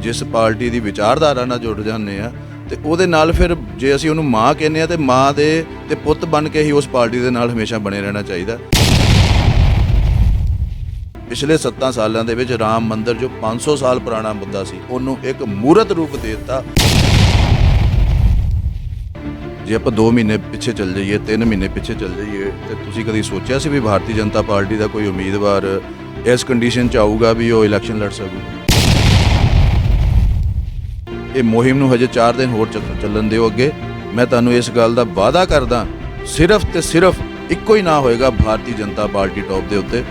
ਜਿਸ ਪਾਰਟੀ ਦੀ ਵਿਚਾਰਧਾਰਾ ਨਾਲ ਜੁੜ ਜਾਂਦੇ ਆ ਤੇ ਉਹਦੇ ਨਾਲ ਫਿਰ ਜੇ ਅਸੀਂ ਉਹਨੂੰ ਮਾਂ ਕਹਿੰਦੇ ਆ ਤੇ ਮਾਂ ਦੇ ਤੇ ਪੁੱਤ ਬਣ ਕੇ ਹੀ ਉਸ ਪਾਰਟੀ ਦੇ ਨਾਲ ਹਮੇਸ਼ਾ ਬਣੇ ਰਹਿਣਾ ਚਾਹੀਦਾ। ਪਿਛਲੇ 7 ਸਾਲਾਂ ਦੇ ਵਿੱਚ ਰਾਮ ਮੰਦਿਰ ਜੋ 500 ਸਾਲ ਪੁਰਾਣਾ ਮੁੱਦਾ ਸੀ ਉਹਨੂੰ ਇੱਕ ਮੂਰਤ ਰੂਪ ਦੇ ਦਿੱਤਾ। ਜੇ ਆਪਾਂ 2 ਮਹੀਨੇ ਪਿੱਛੇ ਚੱਲ ਜਾਈਏ 3 ਮਹੀਨੇ ਪਿੱਛੇ ਚੱਲ ਜਾਈਏ ਤੇ ਤੁਸੀਂ ਕਦੀ ਸੋਚਿਆ ਸੀ ਵੀ ਭਾਰਤੀ ਜਨਤਾ ਪਾਰਟੀ ਦਾ ਕੋਈ ਉਮੀਦਵਾਰ ਇਸ ਕੰਡੀਸ਼ਨ 'ਚ ਆਊਗਾ ਵੀ ਉਹ ਇਲੈਕਸ਼ਨ ਲੜ ਸਕੂਗਾ? ਇਹ ਮੁਹਿੰਮ ਨੂੰ ਹਜੇ 4 ਦਿਨ ਹੋਰ ਚੱਲਣ ਦਿਓ ਅੱਗੇ। ਮੈਂ ਤੁਹਾਨੂੰ ਇਸ ਗੱਲ ਦਾ ਵਾਅਦਾ ਕਰਦਾ ਸਿਰਫ ਤੇ ਸਿਰਫ ਇੱਕੋ ਹੀ ਨਾ ਹੋਏਗਾ ਭਾਰਤੀ ਜਨਤਾ ਪਾਰਟੀ ਟੌਪ ਦੇ ਉੱਤੇ।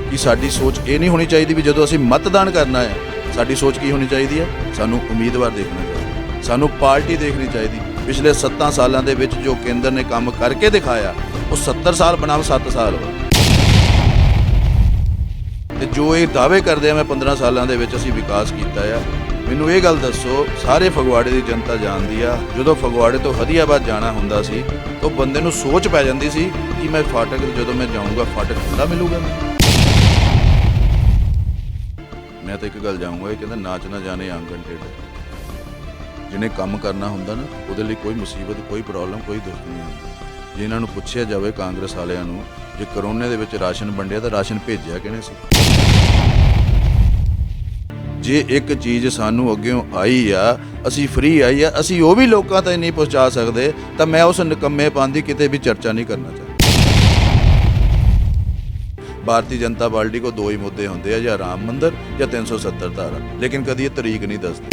ਕਿ ਸਾਡੀ ਸੋਚ ਇਹ ਨਹੀਂ ਹੋਣੀ ਚਾਹੀਦੀ ਵੀ ਜਦੋਂ ਅਸੀਂ ਮਤਦਾਨ ਕਰਨਾ ਹੈ ਸਾਡੀ ਸੋਚ ਕੀ ਹੋਣੀ ਚਾਹੀਦੀ ਹੈ, ਸਾਨੂੰ ਉਮੀਦਵਾਰ ਦੇਖਣਾ ਚਾਹੀਦਾ, ਸਾਨੂੰ ਪਾਰਟੀ ਦੇਖਣੀ ਚਾਹੀਦੀ। ਪਿਛਲੇ 7 ਸਾਲਾਂ ਦੇ ਵਿੱਚ ਜੋ ਕੇਂਦਰ ਨੇ ਕੰਮ ਕਰਕੇ ਦਿਖਾਇਆ ਉਹ 70 ਸਾਲ ਬਣਾਮ 7 ਸਾਲ ਹੋ ਤੇ ਜੋ ਇਹ ਦਾਅਵੇ ਕਰਦੇ ਆ ਮੈਂ 15 ਸਾਲਾਂ ਦੇ ਵਿੱਚ ਅਸੀਂ ਵਿਕਾਸ ਕੀਤਾ ਆ। ਮੈਨੂੰ ਇਹ ਗੱਲ ਦੱਸੋ, ਸਾਰੇ ਫਗਵਾੜੇ ਦੀ ਜਨਤਾ ਜਾਣਦੀ ਆ ਜਦੋਂ ਫਗਵਾੜੇ ਤੋਂ ਹਦੀਆਬਾਦ ਜਾਣਾ ਹੁੰਦਾ ਸੀ ਤਾਂ ਬੰਦੇ ਨੂੰ ਸੋਚ ਪੈ ਜਾਂਦੀ ਸੀ ਕਿ ਮੈਂ ਫਾਟਕ ਜਦੋਂ ਮੈਂ ਜਾਊਂਗਾ ਫਾਟਕ ਖੁੱਲ੍ਹਾ ਮਿਲੂਗਾ। ਮੈਂ ਤਾਂ ਇੱਕ ਗੱਲ ਜਾਊਂਗਾ, ਇਹ ਕਹਿੰਦਾ ਨਾਚ ਨਾ ਜਾਣੇ ਆਂਗਨ ਟੇਢਾ। ਜਿਹਨੇ ਕੰਮ ਕਰਨਾ ਹੁੰਦਾ ਨਾ ਉਹਦੇ ਲਈ ਕੋਈ ਮੁਸੀਬਤ, ਕੋਈ ਪ੍ਰੋਬਲਮ, ਕੋਈ ਦੁੱਖ ਨਹੀਂ ਹੁੰਦਾ। ਜੇ ਇਹਨਾਂ ਨੂੰ ਪੁੱਛਿਆ ਜਾਵੇ ਕਾਂਗਰਸ ਵਾਲਿਆਂ ਨੂੰ, ਜੇ ਕਰੋਨੇ ਦੇ ਵਿੱਚ ਰਾਸ਼ਨ ਵੰਡਿਆ ਤਾਂ ਰਾਸ਼ਨ ਭੇਜਿਆ ਕਿਹਨੇ ਸੀ? ਜੇ ਇੱਕ ਚੀਜ਼ ਸਾਨੂੰ ਅੱਗਿਓਂ ਆਈ ਆ, ਅਸੀਂ ਫ੍ਰੀ ਆਈ ਆ, ਅਸੀਂ ਉਹ ਵੀ ਲੋਕਾਂ ਤੱਕ ਨਹੀਂ ਪਹੁੰਚਾ ਸਕਦੇ ਤਾਂ ਮੈਂ ਉਸ ਨਿਕੰਮੇਪਨ ਦੀ ਕਿਤੇ ਵੀ ਚਰਚਾ ਨਹੀਂ ਕਰਨਾ ਚਾਹੁੰਦਾ। ਭਾਰਤੀ ਜਨਤਾ ਪਾਰਟੀ ਕੋ 2 ਹੀ ਮੁੱਦੇ ਹੁੰਦੇ ਆ, ਜਾਂ ਰਾਮ ਮੰਦਿਰ ਜਾਂ 370 ਧਾਰਾ, ਲੇਕਿਨ ਕਦੀ ਇਹ ਤਰੀਕ ਨਹੀਂ ਦੱਸਦੇ।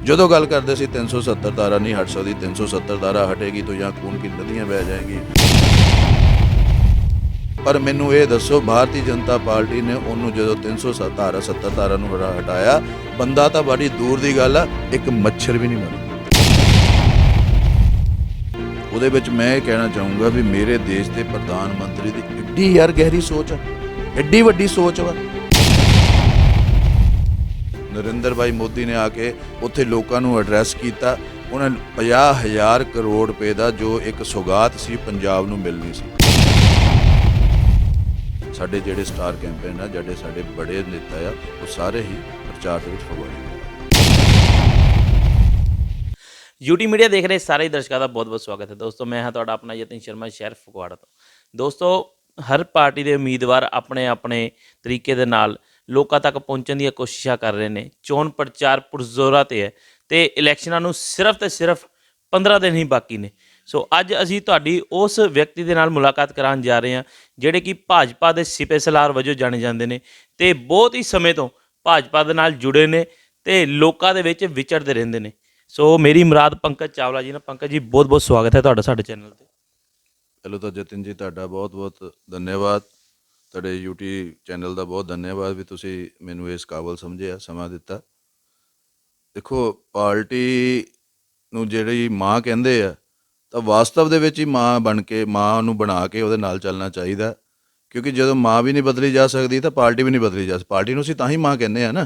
ਜਦੋਂ ਗੱਲ ਕਰਦੇ ਸੀ 370 ਧਾਰਾ ਨਹੀਂ ਹਟ ਸਕਦੀ, 370 ਧਾਰਾ ਹਟੇਗੀ ਤਾਂ ਜਾਂ ਖੂਨ ਕੀ ਨਦੀਆਂ ਵਹਿ ਜਾਏਗੀ। ਪਰ ਮੈਨੂੰ ਇਹ ਦੱਸੋ, ਭਾਰਤੀ ਜਨਤਾ ਪਾਰਟੀ ਨੇ ਉਹਨੂੰ ਜਦੋਂ 370 ਧਾਰਾ ਨੂੰ ਹਟਾਇਆ, ਬੰਦਾ ਤਾਂ ਬੜੀ ਦੂਰ ਦੀ ਗੱਲ ਆ, ਇੱਕ ਮੱਛਰ ਵੀ ਨਹੀਂ ਮਰਿਆ। ਉਹਦੇ ਵਿੱਚ ਮੈਂ ਇਹ ਕਹਿਣਾ ਚਾਹੂੰਗਾ ਵੀ ਮੇਰੇ ਦੇਸ਼ ਦੇ ਪ੍ਰਧਾਨ ਮੰਤਰੀ ਦੀ ਐਡੀ ਯਾਰ ਗਹਿਰੀ ਸੋਚ ਆ, ਐਡੀ ਵੱਡੀ ਸੋਚ ਵਾ। ਨਰਿੰਦਰ ਭਾਈ ਮੋਦੀ ਨੇ ਆ ਕੇ ਉੱਥੇ ਲੋਕਾਂ ਨੂੰ ਐਡਰੈਸ ਕੀਤਾ, ਉਹਨਾਂ 50,000 ਕਰੋੜ ਰੁਪਏ ਦਾ ਜੋ ਇੱਕ ਸੌਗਾਤ ਸੀ ਪੰਜਾਬ ਨੂੰ ਮਿਲਣੀ ਸੀ। ਸਾਡੇ ਜਿਹੜੇ ਸਟਾਰ ਕੈਂਪੇਨ ਆ, ਜਿਹੜੇ ਸਾਡੇ ਬੜੇ ਨੇਤਾ ਆ, ਉਹ ਸਾਰੇ ਹੀ ਪ੍ਰਚਾਰ ਦੇ ਵਿੱਚ ਫਗਵਾੜੇ। ਯੂਟੀ ਮੀਡੀਆ ਦੇਖ ਰਹੇ ਸਾਰੇ ਦਰਸ਼ਕਾਂ ਦਾ ਬਹੁਤ ਬਹੁਤ ਸਵਾਗਤ ਹੈ ਦੋਸਤੋ। ਮੈਂ ਹਾਂ ਤੁਹਾਡਾ ਆਪਣਾ ਯਤਨ ਸ਼ਰਮਾ, ਸ਼ਹਿਰ ਫਗਵਾੜਾ ਤੋਂ। ਦੋਸਤੋ, ਹਰ ਪਾਰਟੀ ਦੇ ਉਮੀਦਵਾਰ ਆਪਣੇ ਆਪਣੇ ਤਰੀਕੇ ਦੇ ਨਾਲ ਲੋਕਾਂ ਤੱਕ ਪਹੁੰਚਣ ਦੀਆਂ ਕੋਸ਼ਿਸ਼ਾਂ ਕਰ ਰਹੇ ਨੇ। ਚੋਣ ਪ੍ਰਚਾਰ ਪੁਰਜ਼ੋਰਾਂ 'ਤੇ ਹੈ ਅਤੇ ਇਲੈਕਸ਼ਨਾਂ ਨੂੰ ਸਿਰਫ ਤੇ ਸਿਰਫ 15 ਦਿਨ ਹੀ ਬਾਕੀ ਨੇ। ਸੋ ਅੱਜ ਅਸੀਂ ਤੁਹਾਡੀ ਉਸ ਵਿਅਕਤੀ ਦੇ ਨਾਲ ਮੁਲਾਕਾਤ ਕਰਾਉਣ ਜਾ ਰਹੇ ਹਾਂ ਜਿਹੜੇ ਕਿ ਭਾਜਪਾ ਦੇ ਸਿਪੇ ਸਲਾਰ ਵਜੋਂ ਜਾਣੇ ਜਾਂਦੇ ਨੇ ਅਤੇ ਬਹੁਤ ਹੀ ਸਮੇਂ ਤੋਂ ਭਾਜਪਾ ਦੇ ਨਾਲ ਜੁੜੇ ਨੇ ਅਤੇ ਲੋਕਾਂ ਦੇ ਵਿੱਚ ਵਿਚਰਦੇ ਰਹਿੰਦੇ ਨੇ। ਸੋ ਮੇਰੀ ਮੁਰਾਦ ਪੰਕਜ ਚਾਵਲਾ ਜੀ ਨੇ। ਪੰਕਜ ਜੀ, ਬਹੁਤ ਬਹੁਤ ਸਵਾਗਤ ਹੈ ਤੁਹਾਡਾ ਸਾਡੇ ਚੈਨਲ 'ਤੇ। ਪਹਿਲਾਂ ਤਾਂ ਜਤਿਨ ਜੀ ਤੁਹਾਡਾ ਬਹੁਤ ਬਹੁਤ ਧੰਨਵਾਦ, ਤੁਹਾਡੇ ਯੂਟੀ ਚੈਨਲ ਦਾ ਬਹੁਤ ਧੰਨਵਾਦ ਵੀ ਤੁਸੀਂ ਮੈਨੂੰ ਇਸ ਕਾਬਲ ਸਮਝਿਆ, ਸਮਾਂ ਦਿੱਤਾ। ਦੇਖੋ, ਪਾਰਟੀ ਨੂੰ ਜਿਹੜੀ ਮਾਂ ਕਹਿੰਦੇ ਆ ਤਾਂ ਵਾਸਤਵ ਦੇ ਵਿੱਚ ਹੀ ਮਾਂ ਬਣ ਕੇ, ਮਾਂ ਨੂੰ ਬਣਾ ਕੇ ਉਹਦੇ ਨਾਲ ਚੱਲਣਾ ਚਾਹੀਦਾ। ਕਿਉਂਕਿ ਜਦੋਂ ਮਾਂ ਵੀ ਨਹੀਂ ਬਦਲੀ ਜਾ ਸਕਦੀ ਤਾਂ ਪਾਰਟੀ ਵੀ ਨਹੀਂ ਬਦਲੀ ਜਾ ਸਕਦੀ। ਪਾਰਟੀ ਨੂੰ ਅਸੀਂ ਤਾਂ ਹੀ ਮਾਂ ਕਹਿੰਦੇ ਆ ਨਾ,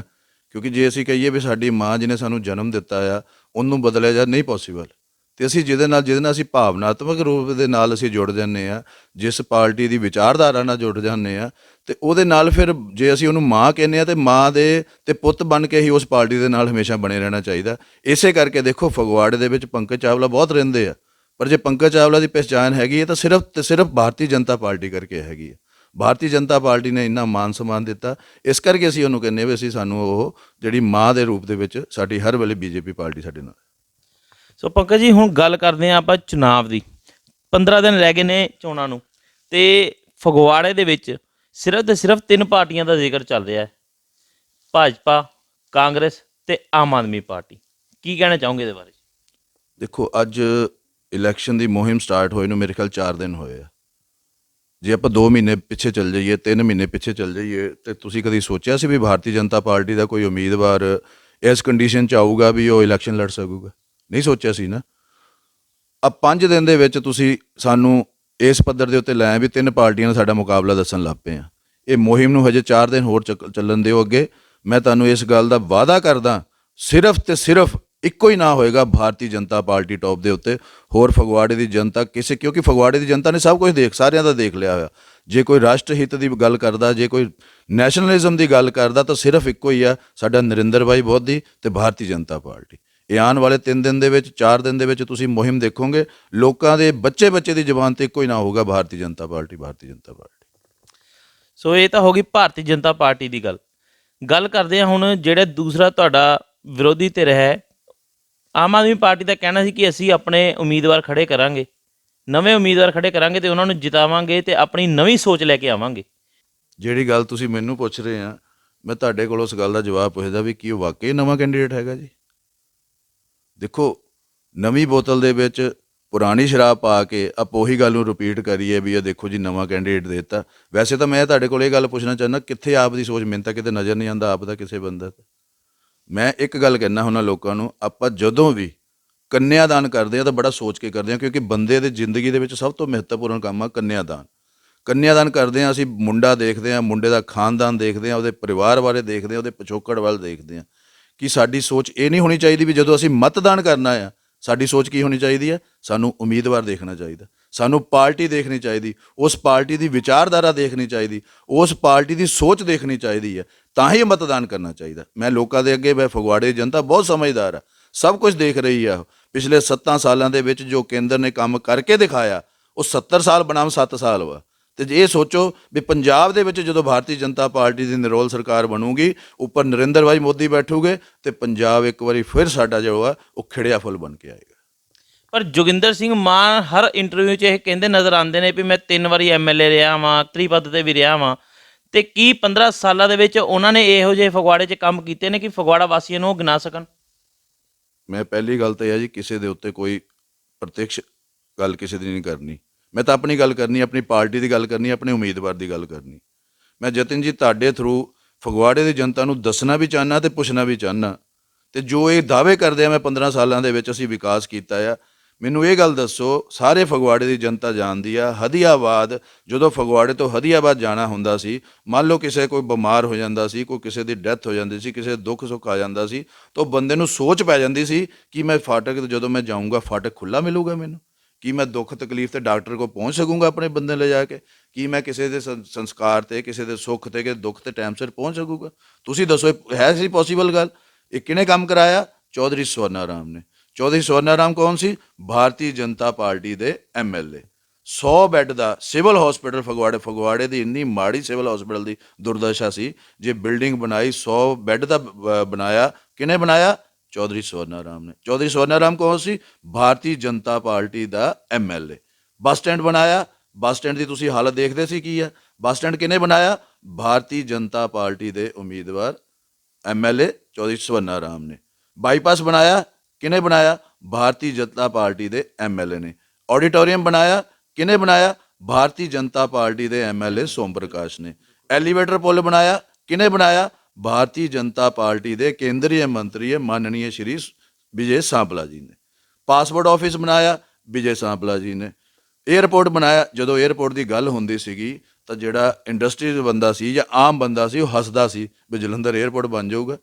ਕਿਉਂਕਿ ਜੇ ਅਸੀਂ ਕਹੀਏ ਵੀ ਸਾਡੀ ਮਾਂ ਜਿਹਨੇ ਸਾਨੂੰ ਜਨਮ ਦਿੱਤਾ ਆ ਉਹਨੂੰ ਬਦਲਿਆ ਜਾ ਨਹੀਂ ਪੋਸੀਬਲ। ਅਤੇ ਅਸੀਂ ਜਿਹਦੇ ਨਾਲ ਅਸੀਂ ਭਾਵਨਾਤਮਕ ਰੂਪ ਦੇ ਨਾਲ ਅਸੀਂ ਜੁੜ ਜਾਂਦੇ ਹਾਂ, ਜਿਸ ਪਾਰਟੀ ਦੀ ਵਿਚਾਰਧਾਰਾ ਨਾਲ ਜੁੜ ਜਾਂਦੇ ਹਾਂ ਅਤੇ ਉਹਦੇ ਨਾਲ ਫਿਰ ਜੇ ਅਸੀਂ ਉਹਨੂੰ ਮਾਂ ਕਹਿੰਦੇ ਹਾਂ ਤਾਂ ਮਾਂ ਦੇ ਤੇ ਪੁੱਤ ਬਣ ਕੇ ਹੀ ਉਸ ਪਾਰਟੀ ਦੇ ਨਾਲ ਹਮੇਸ਼ਾ ਬਣੇ ਰਹਿਣਾ ਚਾਹੀਦਾ। ਇਸੇ ਕਰਕੇ ਦੇਖੋ, ਫਗਵਾੜੇ ਦੇ ਵਿੱਚ ਪੰਕਜ ਚਾਵਲਾ ਬਹੁਤ ਰਹਿੰਦੇ ਆ, ਪਰ ਜੇ ਪੰਕਜ ਚਾਵਲਾ ਦੀ ਪਹਿਚਾਣ ਹੈਗੀ ਹੈ ਤਾਂ ਸਿਰਫ ਤੇ ਸਿਰਫ ਭਾਰਤੀ ਜਨਤਾ ਪਾਰਟੀ ਕਰਕੇ ਹੈਗੀ ਹੈ। ਭਾਰਤੀ ਜਨਤਾ ਪਾਰਟੀ ਨੇ ਇੰਨਾ ਮਾਨ ਸਨਮਾਨ ਦਿੱਤਾ, ਇਸ ਕਰਕੇ ਅਸੀਂ ਉਹਨੂੰ ਕਹਿੰਦੇ ਵੀ ਅਸੀਂ ਸਾਨੂੰ ਉਹ ਜਿਹੜੀ ਮਾਂ ਦੇ ਰੂਪ ਦੇ ਵਿੱਚ ਸਾਡੀ ਹਰ ਵੇਲੇ ਬੀਜੇਪੀ ਪਾਰਟੀ ਸਾਡੇ ਨਾਲ। ਸੋ ਪੰਕਜ ਜੀ, ਹੁਣ ਗੱਲ ਕਰਦੇ ਹਾਂ ਆਪਾਂ ਚੁਣਾਵ ਦੀ। 15 ਦਿਨ ਰਹਿ ਗਏ ਨੇ ਚੋਣਾਂ ਨੂੰ ਅਤੇ ਫਗਵਾੜੇ ਦੇ ਵਿੱਚ ਸਿਰਫ ਤੇ ਸਿਰਫ 3 ਪਾਰਟੀਆਂ ਦਾ ਜ਼ਿਕਰ ਚੱਲ ਰਿਹਾ ਹੈ, ਭਾਜਪਾ, ਕਾਂਗਰਸ ਅਤੇ ਆਮ ਆਦਮੀ ਪਾਰਟੀ। ਕੀ ਕਹਿਣਾ ਚਾਹੋਗੇ ਇਹਦੇ ਬਾਰੇ? ਦੇਖੋ, ਅੱਜ ਇਲੈਕਸ਼ਨ ਦੀ ਮੁਹਿੰਮ ਸਟਾਰਟ ਹੋਏ ਨੂੰ ਮੇਰੇ ਖਿਆਲ 4 ਦਿਨ ਹੋਏ ਆ। ਜੇ ਆਪਾਂ 2 ਮਹੀਨੇ ਪਿੱਛੇ ਚੱਲ ਜਾਈਏ, 3 ਮਹੀਨੇ ਪਿੱਛੇ ਚੱਲ ਜਾਈਏ ਤਾਂ ਤੁਸੀਂ ਕਦੀ ਸੋਚਿਆ ਸੀ ਵੀ ਭਾਰਤੀ ਜਨਤਾ ਪਾਰਟੀ ਦਾ ਕੋਈ ਉਮੀਦਵਾਰ ਇਸ ਕੰਡੀਸ਼ਨ 'ਚ ਆਊਗਾ ਵੀ ਉਹ ਇਲੈਕਸ਼ਨ ਲੜ ਸਕੂਗਾ? ਨਹੀਂ ਸੋਚਿਆ ਸੀ ਨਾ। ਆ 5 ਦਿਨ ਦੇ ਵਿੱਚ ਤੁਸੀਂ ਸਾਨੂੰ ਇਸ ਪੱਧਰ ਦੇ ਉੱਤੇ ਲੈ ਵੀ 3 ਪਾਰਟੀਆਂ ਨਾਲ ਸਾਡਾ ਮੁਕਾਬਲਾ ਦੱਸਣ ਲੱਗ ਪਏ ਆ। ਇਹ ਮੁਹਿੰਮ ਨੂੰ ਹਜੇ 4 ਦਿਨ ਹੋਰ ਚੱਲਣ ਦਿਓ ਅੱਗੇ। ਮੈਂ ਤੁਹਾਨੂੰ ਇਸ ਗੱਲ ਦਾ ਵਾਅਦਾ ਕਰਦਾ ਸਿਰਫ ਤੇ ਸਿਰਫ ਇੱਕੋ ਹੀ ਨਾਂ ਹੋਏਗਾ ਭਾਰਤੀ ਜਨਤਾ ਪਾਰਟੀ ਟੌਪ ਦੇ ਉੱਤੇ। ਹੋਰ ਫਗਵਾੜੇ ਦੀ ਜਨਤਾ ਕਿਸੇ, ਕਿਉਂਕਿ ਫਗਵਾੜੇ ਦੀ ਜਨਤਾ ਨੇ ਸਭ ਕੁਝ ਸਾਰਿਆਂ ਦਾ ਦੇਖ ਲਿਆ ਹੋਇਆ। ਜੇ ਕੋਈ ਰਾਸ਼ਟਰ ਹਿੱਤ ਦੀ ਗੱਲ ਕਰਦਾ, ਜੇ ਕੋਈ ਨੈਸ਼ਨਲਿਜ਼ਮ ਦੀ ਗੱਲ ਕਰਦਾ, ਤਾਂ ਸਿਰਫ ਇੱਕੋ ਹੀ ਆ, ਸਾਡਾ ਨਰਿੰਦਰ ਭਾਈ ਮੋਦੀ ਤੇ ਭਾਰਤੀ ਜਨਤਾ ਪਾਰਟੀ। ਇਹ ਆਉਣ ਵਾਲੇ 3 ਦਿਨ ਦੇ ਵਿੱਚ, 4 ਦਿਨ ਦੇ ਵਿੱਚ ਤੁਸੀਂ ਮੁਹਿੰਮ ਦੇਖੋਗੇ, ਲੋਕਾਂ ਦੇ ਬੱਚੇ ਦੀ ਜ਼ੁਬਾਨ ਤੇ ਇੱਕੋ ਹੀ ਨਾਂ ਹੋਊਗਾ, ਭਾਰਤੀ ਜਨਤਾ ਪਾਰਟੀ, ਭਾਰਤੀ ਜਨਤਾ ਪਾਰਟੀ। ਸੋ ਇਹ ਤਾਂ ਹੋ ਗਈ ਭਾਰਤੀ ਜਨਤਾ ਪਾਰਟੀ ਦੀ ਗੱਲ ਕਰਦੇ ਹਾਂ ਹੁਣ ਜਿਹੜਾ ਦੂਸਰਾ ਤੁਹਾਡਾ ਵਿਰੋਧੀ ਧਿਰ ਹੈ, ਆਮ ਆਦਮੀ ਪਾਰਟੀ ਦਾ ਕਹਿਣਾ ਸੀ ਕਿ ਅਸੀਂ ਆਪਣੇ ਉਮੀਦਵਾਰ ਖੜੇ ਕਰਾਂਗੇ, ਨਵੇਂ ਉਮੀਦਵਾਰ ਖੜੇ ਕਰਾਂਗੇ ਤੇ ਉਹਨਾਂ ਨੂੰ ਜਿਤਾਵਾਂਗੇ ਤੇ ਆਪਣੀ ਨਵੀਂ ਸੋਚ ਲੈ ਕੇ ਆਵਾਂਗੇ। ਜਿਹੜੀ ਗੱਲ ਤੁਸੀਂ ਮੈਨੂੰ ਪੁੱਛ ਰਹੇ ਆ, ਮੈਂ ਤੁਹਾਡੇ ਕੋਲ ਉਸ ਗੱਲ ਦਾ ਜਵਾਬ ਪੁੱਛਦਾ ਵੀ ਕੀ ਉਹ ਵਾਕਈ ਨਵਾਂ ਕੈਂਡੀਡੇਟ ਹੈਗਾ ਜੀ? ਦੇਖੋ, ਨਵੀਂ ਬੋਤਲ ਦੇ ਵਿੱਚ ਪੁਰਾਣੀ ਸ਼ਰਾਬ ਪਾ ਕੇ ਆਪਾਂ ਉਹੀ ਗੱਲ ਨੂੰ ਰਿਪੀਟ ਕਰੀਏ ਵੀ ਇਹ ਦੇਖੋ ਜੀ ਨਵਾਂ ਕੈਂਡੀਡੇਟ ਦੇ ਦਿੱਤਾ। ਵੈਸੇ ਤਾਂ ਮੈਂ ਤੁਹਾਡੇ ਕੋਲ ਇਹ ਗੱਲ ਪੁੱਛਣਾ ਚਾਹੁੰਦਾ, ਕਿੱਥੇ ਆਪ ਦੀ ਸੋਚ? ਮੈਨੂੰ ਤਾਂ ਕਿਤੇ ਨਜ਼ਰ ਨਹੀਂ ਆਉਂਦਾ ਆਪ ਦਾ ਕਿਸੇ ਬੰਦਾ ਤੇ। ਮੈਂ ਇੱਕ ਗੱਲ ਕਹਿਣਾ ਹੁੰਦਾ ਲੋਕਾਂ ਨੂੰ, ਆਪਾਂ ਜਦੋਂ ਵੀ ਕੰਨਿਆਦਾਨ ਕਰਦੇ ਆ ਤਾਂ ਬੜਾ ਸੋਚ ਕੇ ਕਰਦੇ ਆ, ਕਿਉਂਕਿ ਬੰਦੇ ਦੀ ਜ਼ਿੰਦਗੀ ਦੇ ਵਿੱਚ ਸਭ ਤੋਂ ਮਹੱਤਵਪੂਰਨ ਕੰਮ ਆ ਕੰਨਿਆਦਾਨ। ਕੰਨਿਆਦਾਨ ਕਰਦੇ ਆ, ਅਸੀਂ ਮੁੰਡਾ ਦੇਖਦੇ ਆ, ਮੁੰਡੇ ਦਾ ਖਾਨਦਾਨ ਦੇਖਦੇ ਆ, ਉਹਦੇ ਪਰਿਵਾਰ ਬਾਰੇ ਦੇਖਦੇ ਆ, ਉਹਦੇ ਪਿਛੋਕੜ ਵੱਲ ਦੇਖਦੇ ਆ। ਕਿ ਸਾਡੀ ਸੋਚ ਇਹ ਨਹੀਂ ਹੋਣੀ ਚਾਹੀਦੀ ਵੀ ਜਦੋਂ ਅਸੀਂ ਮਤਦਾਨ ਕਰਨਾ ਆ, ਸਾਡੀ ਸੋਚ ਕੀ ਹੋਣੀ ਚਾਹੀਦੀ ਹੈ? ਸਾਨੂੰ ਉਮੀਦਵਾਰ ਦੇਖਣਾ ਚਾਹੀਦਾ, ਸਾਨੂੰ ਪਾਰਟੀ ਦੇਖਣੀ ਚਾਹੀਦੀ, ਉਸ ਪਾਰਟੀ ਦੀ ਵਿਚਾਰਧਾਰਾ ਦੇਖਣੀ ਚਾਹੀਦੀ, ਉਸ ਪਾਰਟੀ ਦੀ ਸੋਚ ਦੇਖਣੀ ਚਾਹੀਦੀ ਹੈ, ਤਾਂ ਹੀ ਮਤਦਾਨ ਕਰਨਾ ਚਾਹੀਦਾ। ਮੈਂ ਲੋਕਾਂ ਦੇ ਅੱਗੇ, ਮੈਂ ਫਗਵਾੜੇ ਦੀ ਜਨਤਾ ਬਹੁਤ ਸਮਝਦਾਰ ਆ, ਸਭ ਕੁਝ ਦੇਖ ਰਹੀ ਆ। ਪਿਛਲੇ 7 ਸਾਲਾਂ ਦੇ ਵਿੱਚ ਜੋ ਕੇਂਦਰ ਨੇ ਕੰਮ ਕਰਕੇ ਦਿਖਾਇਆ, ਉਹ 70 ਸਾਲ ਬਨਾਮ 7 ਸਾਲ ਵਾ। ਤੇ ਇਹ ਸੋਚੋ ਵੀ ਪੰਜਾਬ ਦੇ ਵਿੱਚ ਜਦੋਂ ਭਾਰਤੀ ਜਨਤਾ ਪਾਰਟੀ ਦੀ ਨਿਰੋਲ ਸਰਕਾਰ ਬਣੂਗੀ, ਉੱਪਰ ਨਰਿੰਦਰ ਭਾਈ ਮੋਦੀ ਬੈਠੂਗੇ, ਤੇ ਪੰਜਾਬ ਇੱਕ ਵਾਰੀ ਫਿਰ ਸਾਡਾ ਜੋ ਆ ਉਹ ਖਿੜਿਆ ਫੁੱਲ ਬਣ ਕੇ ਆਏਗਾ। ਪਰ ਜੋਗਿੰਦਰ ਸਿੰਘ ਮਾਨ ਹਰ ਇੰਟਰਵਿਊ 'ਚ ਇਹ ਕਹਿੰਦੇ ਨਜ਼ਰ ਆਉਂਦੇ ਨੇ ਵੀ ਮੈਂ 3 ਵਾਰੀ MLA ਰਿਹਾ ਵਾਂ, ਤ੍ਰਿਪਦ ਤੇ ਵੀ ਰਿਹਾ ਵਾਂ, ਤੇ ਕੀ 15 ਸਾਲਾਂ ਦੇ ਵਿੱਚ ਉਹਨਾਂ ਨੇ ਇਹੋ ਜਿਹੇ ਫਗਵਾੜੇ 'ਚ ਕੰਮ ਕੀਤੇ ਨੇ ਕਿ ਫਗਵਾੜਾ ਵਾਸੀਆਂ ਨੂੰ ਉਹ ਗਿਣਾ ਸਕਣ? ਮੈਂ ਪਹਿਲੀ ਗੱਲ ਤਾਂ ਇਹ ਆ ਜੀ, ਕਿਸੇ ਦੇ ਉੱਤੇ ਕੋਈ ਪ੍ਰਤੱਖ ਗੱਲ ਕਿਸੇ ਦੀ ਨਹੀਂ ਕਰਨੀ। ਮੈਂ ਤਾਂ ਆਪਣੀ ਗੱਲ ਕਰਨੀ, ਆਪਣੀ ਪਾਰਟੀ ਦੀ ਗੱਲ ਕਰਨੀ, ਆਪਣੇ ਉਮੀਦਵਾਰ ਦੀ ਗੱਲ ਕਰਨੀ। ਮੈਂ ਜਤਨ ਜੀ ਤੁਹਾਡੇ ਥਰੂ ਫਗਵਾੜੇ ਦੀ ਜਨਤਾ ਨੂੰ ਦੱਸਣਾ ਵੀ ਚਾਹੁੰਦਾ ਤੇ ਪੁੱਛਣਾ ਵੀ ਚਾਹੁੰਦਾ, ਤੇ ਜੋ ਇਹ ਦਾਅਵੇ ਕਰਦੇ ਆ ਮੈਂ 15 ਸਾਲਾਂ ਦੇ ਵਿੱਚ ਅਸੀਂ ਵਿਕਾਸ ਕੀਤਾ ਆ, ਮੈਨੂੰ ਇਹ ਗੱਲ ਦੱਸੋ, ਸਾਰੇ ਫਗਵਾੜੇ ਦੀ ਜਨਤਾ ਜਾਣਦੀ ਆ, ਹਦੀਆਬਾਦ, ਜਦੋਂ ਫਗਵਾੜੇ ਤੋਂ ਹਦੀਆਬਾਦ ਜਾਣਾ ਹੁੰਦਾ ਸੀ, ਮੰਨ ਲਓ ਕਿਸੇ ਕੋਈ ਬਿਮਾਰ ਹੋ ਜਾਂਦਾ ਸੀ, ਕੋਈ ਕਿਸੇ ਦੀ ਡੈਥ ਹੋ ਜਾਂਦੀ ਸੀ, ਕਿਸੇ ਦਾ ਦੁੱਖ ਸੁੱਖ ਆ ਜਾਂਦਾ ਸੀ, ਤਾਂ ਬੰਦੇ ਨੂੰ ਸੋਚ ਪੈ ਜਾਂਦੀ ਸੀ ਕਿ ਮੈਂ ਫਾਟਕ ਜਦੋਂ ਮੈਂ ਜਾਊਂਗਾ ਫਾਟਕ ਖੁੱਲ੍ਹਾ ਮਿਲੂਗਾ ਮੈਨੂੰ, ਕੀ ਮੈਂ ਦੁੱਖ ਤਕਲੀਫ ਤੇ ਡਾਕਟਰ ਕੋਲ ਪਹੁੰਚ ਸਕੂੰਗਾ ਆਪਣੇ ਬੰਦੇ ਲੈ ਜਾ ਕੇ, ਕੀ ਮੈਂ ਕਿਸੇ ਦੇ ਸੰਸਕਾਰ ਤੇ, ਕਿਸੇ ਦੇ ਸੁੱਖ ਤੇ, ਕਿਸੇ ਦੁੱਖ ਤੇ ਟਾਈਮ ਸਿਰ ਪਹੁੰਚ ਸਕੂੰਗਾ? ਤੁਸੀਂ ਦੱਸੋ, ਇਹ ਹੈ ਸੀ ਪੋਸੀਬਲ ਗੱਲ? ਇਹ ਕਿਹਨੇ ਕੰਮ ਕਰਾਇਆ? ਚੌਧਰੀ ਸਵਰਨਾ ਰਾਮ ਨੇ। ਚੌਧਰੀ ਸਵਰਨਾ ਰਾਮ ਕੌਣ ਸੀ? ਭਾਰਤੀ ਜਨਤਾ ਪਾਰਟੀ ਦੇ MLA। 100 ਬੈੱਡ ਦਾ ਸਿਵਲ ਹਸਪੀਟਲ ਫਗਵਾੜੇ ਦੀ ਇੰਨੀ ਮਾੜੀ ਸਿਵਲ ਹਸਪੀਟਲ ਦੀ ਦੁਰਦਸ਼ਾ ਸੀ, ਜੇ ਬਿਲਡਿੰਗ ਬਣਾਈ 100 ਬੈੱਡ ਦਾ ਬਣਾਇਆ, ਕਿਹਨੇ ਬਣਾਇਆ? ਚੌਧਰੀ ਸਵਰਨਾ ਰਾਮ ਨੇ। ਚੌਧਰੀ ਸਵਰਨਾ ਰਾਮ ਕੌਣ ਸੀ? ਭਾਰਤੀ ਜਨਤਾ ਪਾਰਟੀ ਦਾ MLA। ਬੱਸ ਸਟੈਂਡ ਬਣਾਇਆ, ਬੱਸ ਸਟੈਂਡ ਦੀ ਤੁਸੀਂ ਹਾਲਤ ਦੇਖਦੇ ਸੀ ਕੀ ਆ? ਬੱਸ ਸਟੈਂਡ ਕਿਹਨੇ ਬਣਾਇਆ? ਭਾਰਤੀ ਜਨਤਾ ਪਾਰਟੀ ਦੇ ਉਮੀਦਵਾਰ MLA ਚੌਧਰੀ ਸਵਰਨਾ ਰਾਮ ਨੇ। ਬਾਈਪਾਸ ਬਣਾਇਆ, ਕਿਹਨੇ ਬਣਾਇਆ? ਭਾਰਤੀ ਜਨਤਾ ਪਾਰਟੀ ਦੇ MLA ਨੇ। ਆਡੀਟੋਰੀਅਮ ਬਣਾਇਆ, ਕਿਹਨੇ ਬਣਾਇਆ? ਭਾਰਤੀ ਜਨਤਾ ਪਾਰਟੀ ਦੇ MLA ਸੋਮ ਪ੍ਰਕਾਸ਼ ਨੇ। ਐਲੀਵੇਟਰ ਪੁਲ ਬਣਾਇਆ, ਕਿਹਨੇ ਬਣਾਇਆ? ਭਾਰਤੀ ਜਨਤਾ ਪਾਰਟੀ ਦੇ ਕੇਂਦਰੀ ਮੰਤਰੀ ਮਾਨਨੀय ਸ਼੍ਰੀ ਵਿਜੇ ਸਾਂਪਲਾ ਜੀ ਨੇ। ਪਾਸਪੋਰਟ ਆਫਿਸ ਬਣਾਇਆ, ਵਿਜੇ ਸਾਂਪਲਾ ਜੀ ਨੇ। ਏਅਰਪੋਰਟ ਬਣਾਇਆ, ਜਦੋਂ ਏਅਰਪੋਰਟ ਦੀ ਗੱਲ ਹੁੰਦੀ ਸੀਗੀ ਤਾਂ ਜਿਹੜਾ ਇੰਡਸਟਰੀ ਬੰਦਾ ਸੀ ਜਾਂ ਆਮ ਬੰਦਾ ਸੀ, ਉਹ ਹੱਸਦਾ ਸੀ ਵੀ ਜਲੰਧਰ ਏਅਰਪੋਰਟ ਬਣ ਜਾਊਗਾ।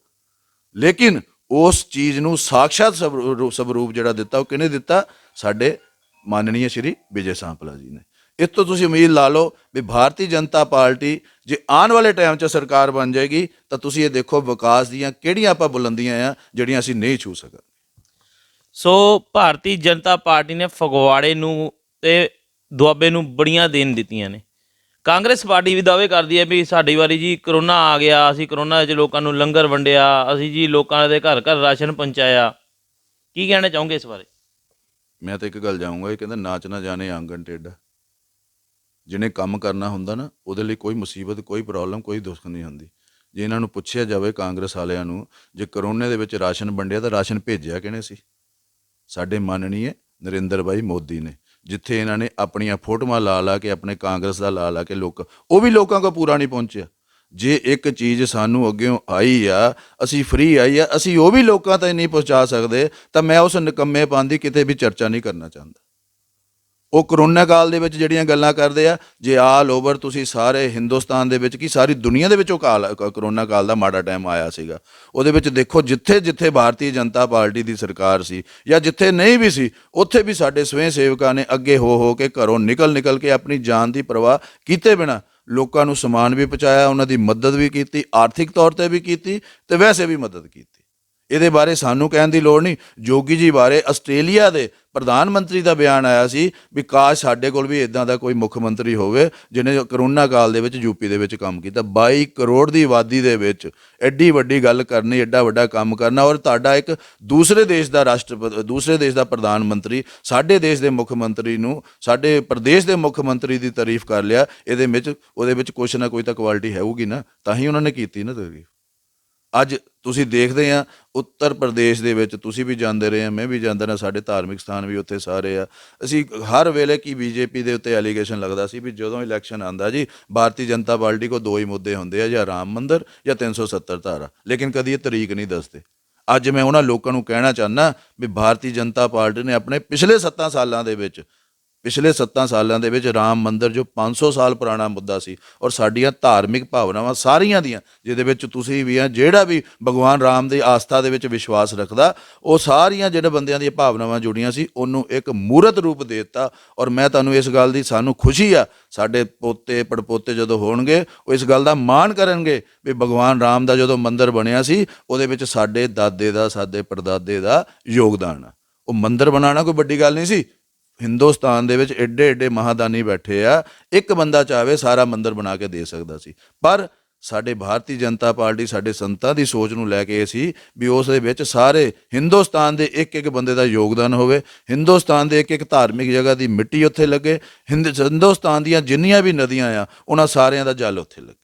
ਲੇਕਿਨ ਉਸ ਚੀਜ਼ ਨੂੰ ਸਾਕਸ਼ਾਤ ਸਵਰੂਪ ਜਿਹੜਾ ਦਿੱਤਾ, ਉਹ ਕਿਹਨੇ ਦਿੱਤਾ? ਸਾਡੇ ਮਾਨਨੀय ਸ਼੍ਰੀ ਵਿਜੇ ਸਾਂਪਲਾ ਜੀ ਨੇ। ਇਸ ਤੋਂ ਤੁਸੀਂ ਉਮੀਦ ਲਾ ਲਓ ਵੀ ਭਾਰਤੀ ਜਨਤਾ ਪਾਰਟੀ ਜੇ ਆਉਣ ਵਾਲੇ ਟਾਈਮ 'ਚ ਸਰਕਾਰ ਬਣ ਜਾਏਗੀ ਤਾਂ ਤੁਸੀਂ ਇਹ ਦੇਖੋ ਵਿਕਾਸ ਦੀਆਂ ਕਿਹੜੀਆਂ ਆਪਾਂ ਬੁਲੰਦੀਆਂ ਆ ਜਿਹੜੀਆਂ ਅਸੀਂ ਨਹੀਂ ਛੂ ਸਕਾਂਗੇ। ਸੋ ਭਾਰਤੀ ਜਨਤਾ ਪਾਰਟੀ ਨੇ ਫਗਵਾੜੇ ਨੂੰ ਤੇ ਦੁਆਬੇ ਨੂੰ ਬੜੀਆਂ ਦੇਣ ਦਿੱਤੀਆਂ ਨੇ। ਕਾਂਗਰਸ ਪਾਰਟੀ ਵੀ ਦਾਅਵੇ ਕਰਦੀ ਹੈ ਵੀ ਸਾਡੀ ਵਾਰੀ ਜੀ ਕਰੋਨਾ ਆ ਗਿਆ, ਅਸੀਂ ਕਰੋਨਾ ਵਿੱਚ ਲੋਕਾਂ ਨੂੰ ਲੰਗਰ ਵੰਡਿਆ, ਅਸੀਂ ਜੀ ਲੋਕਾਂ ਦੇ ਘਰ ਘਰ ਰਾਸ਼ਨ ਪਹੁੰਚਾਇਆ। ਕੀ ਕਹਿਣਾ ਚਾਹੋਗੇ ਇਸ ਬਾਰੇ? ਮੈਂ ਤਾਂ ਇੱਕ ਗੱਲ ਜਾਊਂਗਾ, ਇਹ ਕਹਿੰਦਾ ਨਾਚ ਨਾ ਜਾਣੇ ਆਂਗਣ ਟੇਢਾ। ਜਿਹਨੇ ਕੰਮ ਕਰਨਾ ਹੁੰਦਾ ਨਾ, ਉਹਦੇ ਲਈ ਕੋਈ ਮੁਸੀਬਤ, ਕੋਈ ਪ੍ਰੋਬਲਮ, ਕੋਈ ਦੁੱਖ ਨਹੀਂ ਹੁੰਦੀ। ਜੇ ਇਹਨਾਂ ਨੂੰ ਪੁੱਛਿਆ ਜਾਵੇ ਕਾਂਗਰਸ ਵਾਲਿਆਂ ਨੂੰ, ਜੇ ਕਰੋਨੇ ਦੇ ਵਿੱਚ ਰਾਸ਼ਨ ਵੰਡਿਆ ਤਾਂ ਰਾਸ਼ਨ ਭੇਜਿਆ ਕਿਹਨੇ ਸੀ? ਸਾਡੇ ਮਾਨਨੀय ਨਰਿੰਦਰ ਭਾਈ ਮੋਦੀ ਨੇ। ਜਿੱਥੇ ਇਹਨਾਂ ਨੇ ਆਪਣੀਆਂ ਫੋਟੋਆਂ ਲਾ ਕੇ, ਆਪਣੇ ਕਾਂਗਰਸ ਦਾ ਲਾ ਕੇ ਉਹ ਵੀ ਲੋਕਾਂ ਕੋਲ ਪੂਰਾ ਨਹੀਂ ਪਹੁੰਚਿਆ। ਜੇ ਇੱਕ ਚੀਜ਼ ਸਾਨੂੰ ਅੱਗਿਓਂ ਆਈ ਆ, ਅਸੀਂ ਫ੍ਰੀ ਆਈ ਆ, ਅਸੀਂ ਉਹ ਵੀ ਲੋਕਾਂ ਤੱਕ ਨਹੀਂ ਪਹੁੰਚਾ ਸਕਦੇ, ਤਾਂ ਮੈਂ ਉਸ ਨਿਕੰਮੇਪਨ ਦੀ ਕਿਤੇ ਵੀ ਚਰਚਾ ਨਹੀਂ ਕਰਨਾ ਚਾਹੁੰਦਾ। ਉਹ ਕਰੋਨਾ ਕਾਲ ਦੇ ਵਿੱਚ ਜਿਹੜੀਆਂ ਗੱਲਾਂ ਕਰਦੇ ਆ, ਜੇ ਆਲ ਓਵਰ ਤੁਸੀਂ ਸਾਰੇ ਹਿੰਦੁਸਤਾਨ ਦੇ ਵਿੱਚ ਕੀ ਸਾਰੀ ਦੁਨੀਆ ਦੇ ਵਿੱਚ ਉਹ ਕਰੋਨਾ ਕਾਲ ਦਾ ਮਾੜਾ ਟਾਈਮ ਆਇਆ ਸੀਗਾ। ਉਹਦੇ ਵਿੱਚ ਦੇਖੋ ਜਿੱਥੇ ਜਿੱਥੇ ਭਾਰਤੀ ਜਨਤਾ ਪਾਰਟੀ ਦੀ ਸਰਕਾਰ ਸੀ ਜਾਂ ਜਿੱਥੇ ਨਹੀਂ ਵੀ ਸੀ, ਉੱਥੇ ਵੀ ਸਾਡੇ ਸਵੈ ਸੇਵਕਾਂ ਨੇ ਅੱਗੇ ਹੋ ਕੇ ਘਰੋਂ ਨਿਕਲ ਕੇ ਆਪਣੀ ਜਾਨ ਦੀ ਪਰਵਾਹ ਕੀਤੇ ਬਿਨਾਂ ਲੋਕਾਂ ਨੂੰ ਸਮਾਨ ਵੀ ਪਹੁੰਚਾਇਆ, ਉਹਨਾਂ ਦੀ ਮਦਦ ਵੀ ਕੀਤੀ, ਆਰਥਿਕ ਤੌਰ ਤੇ ਵੀ ਕੀਤੀ ਤੇ ਵੈਸੇ ਵੀ ਮਦਦ ਕੀਤੀ। ਇਹਦੇ ਬਾਰੇ ਸਾਨੂੰ ਕਹਿਣ ਦੀ ਲੋੜ ਨਹੀਂ। ਜੋਗੀ ਜੀ ਬਾਰੇ ਆਸਟ੍ਰੇਲੀਆ ਦੇ ਪ੍ਰਧਾਨ ਮੰਤਰੀ ਦਾ ਬਿਆਨ ਆਇਆ ਸੀ ਵੀ ਕਾਸ਼ ਸਾਡੇ ਕੋਲ ਵੀ ਇਦਾਂ ਦਾ ਕੋਈ ਮੁੱਖ ਮੰਤਰੀ ਹੋਵੇ ਜਿਹਨੇ ਕਰੋਨਾ ਕਾਲ ਦੇ ਵਿੱਚ ਯੂਪੀ ਦੇ ਵਿੱਚ ਕੰਮ ਕੀਤਾ। 22 ਕਰੋੜ ਦੀ ਆਬਾਦੀ ਦੇ ਵਿੱਚ ਐਡੀ ਵੱਡੀ ਗੱਲ ਕਰਨੀ, ਐਡਾ ਵੱਡਾ ਕੰਮ ਕਰਨਾ, ਔਰ ਤੁਹਾਡਾ ਇੱਕ ਦੂਸਰੇ ਦੇਸ਼ ਦਾ ਰਾਸ਼ਟਰਪਤੀ, ਦੂਸਰੇ ਦੇਸ਼ ਦਾ ਪ੍ਰਧਾਨ ਮੰਤਰੀ ਸਾਡੇ ਦੇਸ਼ ਦੇ ਮੁੱਖ ਮੰਤਰੀ ਨੂੰ, ਸਾਡੇ ਪ੍ਰਦੇਸ਼ ਦੇ ਮੁੱਖ ਮੰਤਰੀ ਦੀ ਤਾਰੀਫ ਕਰ ਲਿਆ। ਉਹਦੇ ਵਿੱਚ ਕੁਛ ਨਾ ਕੋਈ ਤਾਂ ਕੁਆਲਿਟੀ ਹੋਊਗੀ ਨਾ, ਤਾਂ ਹੀ ਉਹਨਾਂ ਨੇ ਕੀਤੀ ਨਾ ਤਾਰੀਫ। ਅੱਜ ਤੁਸੀਂ ਦੇਖਦੇ ਆ ਉੱਤਰ ਪ੍ਰਦੇਸ਼ ਦੇ ਵਿੱਚ, ਤੁਸੀਂ ਵੀ ਜਾਂਦੇ ਰਹੇ ਆ, ਮੈਂ ਵੀ ਜਾਂਦਾ ਰਿਹਾ, ਸਾਡੇ ਧਾਰਮਿਕ ਸਥਾਨ ਵੀ ਉੱਥੇ ਸਾਰੇ ਆ। ਅਸੀਂ ਹਰ ਵੇਲੇ ਕੀ ਬੀਜੇਪੀ ਦੇ ਉੱਤੇ ਐਲੀਗੇਸ਼ਨ ਲੱਗਦਾ ਸੀ ਵੀ ਜਦੋਂ ਇਲੈਕਸ਼ਨ ਆਉਂਦਾ ਜੀ ਭਾਰਤੀ ਜਨਤਾ ਪਾਰਟੀ ਕੋਲ ਦੋ ਹੀ ਮੁੱਦੇ ਹੁੰਦੇ ਆ, ਜਾਂ ਰਾਮ ਮੰਦਿਰ ਜਾਂ 370 ਧਾਰਾ, ਲੇਕਿਨ ਕਦੀ ਇਹ ਤਰੀਕ ਨਹੀਂ ਦੱਸਦੇ। ਅੱਜ ਮੈਂ ਉਹਨਾਂ ਲੋਕਾਂ ਨੂੰ ਕਹਿਣਾ ਚਾਹੁੰਦਾ ਵੀ ਭਾਰਤੀ ਜਨਤਾ ਪਾਰਟੀ ਨੇ ਆਪਣੇ ਪਿਛਲੇ 7 ਸਾਲਾਂ ਦੇ ਵਿੱਚ ਰਾਮ ਮੰਦਿਰ ਜੋ 500 ਸਾਲ ਪੁਰਾਣਾ ਮੁੱਦਾ ਸੀ, ਔਰ ਸਾਡੀਆਂ ਧਾਰਮਿਕ ਭਾਵਨਾਵਾਂ ਸਾਰੀਆਂ ਦੀਆਂ, ਜਿਹਦੇ ਵਿੱਚ ਤੁਸੀਂ ਵੀ ਆ, ਜਿਹੜਾ ਵੀ ਭਗਵਾਨ ਰਾਮ ਦੀ ਆਸਥਾ ਦੇ ਵਿੱਚ ਵਿਸ਼ਵਾਸ ਰੱਖਦਾ, ਉਹ ਸਾਰੀਆਂ ਜਿਹੜੇ ਬੰਦਿਆਂ ਦੀਆਂ ਭਾਵਨਾਵਾਂ ਜੁੜੀਆਂ ਸੀ, ਉਹਨੂੰ ਇੱਕ ਮੂਰਤ ਰੂਪ ਦੇ ਦਿੱਤਾ। ਔਰ ਮੈਂ ਤੁਹਾਨੂੰ ਇਸ ਗੱਲ ਦੀ, ਸਾਨੂੰ ਖੁਸ਼ੀ ਆ, ਸਾਡੇ ਪੋਤੇ ਪੜਪੋਤੇ ਜਦੋਂ ਹੋਣਗੇ ਉਹ ਇਸ ਗੱਲ ਦਾ ਮਾਣ ਕਰਨਗੇ ਵੀ ਭਗਵਾਨ ਰਾਮ ਦਾ ਜਦੋਂ ਮੰਦਿਰ ਬਣਿਆ ਸੀ ਉਹਦੇ ਵਿੱਚ ਸਾਡੇ ਦਾਦੇ ਦਾ, ਸਾਡੇ ਪੜਦਾਦੇ ਦਾ ਯੋਗਦਾਨ ਆ। ਉਹ ਮੰਦਿਰ ਬਣਾਉਣਾ ਕੋਈ ਵੱਡੀ ਗੱਲ ਨਹੀਂ ਸੀ। ਹਿੰਦੁਸਤਾਨ ਦੇ ਵਿੱਚ ਐਡੇ ਐਡੇ ਮਹਾਦਾਨੀ ਬੈਠੇ ਆ, ਇੱਕ ਬੰਦਾ ਚਾਹਵੇ ਸਾਰਾ ਮੰਦਿਰ ਬਣਾ ਕੇ ਦੇ ਸਕਦਾ ਸੀ, ਪਰ ਸਾਡੇ ਭਾਰਤੀ ਜਨਤਾ ਪਾਰਟੀ, ਸਾਡੇ ਸੰਤਾਂ ਦੀ ਸੋਚ ਨੂੰ ਲੈ ਕੇ ਇਹ ਸੀ ਵੀ ਉਸ ਦੇ ਵਿੱਚ ਸਾਰੇ ਹਿੰਦੁਸਤਾਨ ਦੇ ਇੱਕ ਇੱਕ ਬੰਦੇ ਦਾ ਯੋਗਦਾਨ ਹੋਵੇ, ਹਿੰਦੁਸਤਾਨ ਦੇ ਇੱਕ ਇੱਕ ਧਾਰਮਿਕ ਜਗ੍ਹਾ ਦੀ ਮਿੱਟੀ ਉੱਥੇ ਲੱਗੇ, ਹਿੰਦੁਸਤਾਨ ਦੀਆਂ ਜਿੰਨੀਆਂ ਵੀ ਨਦੀਆਂ ਆ ਉਹਨਾਂ ਸਾਰਿਆਂ ਦਾ ਜਲ ਉੱਥੇ ਲੱਗੇ।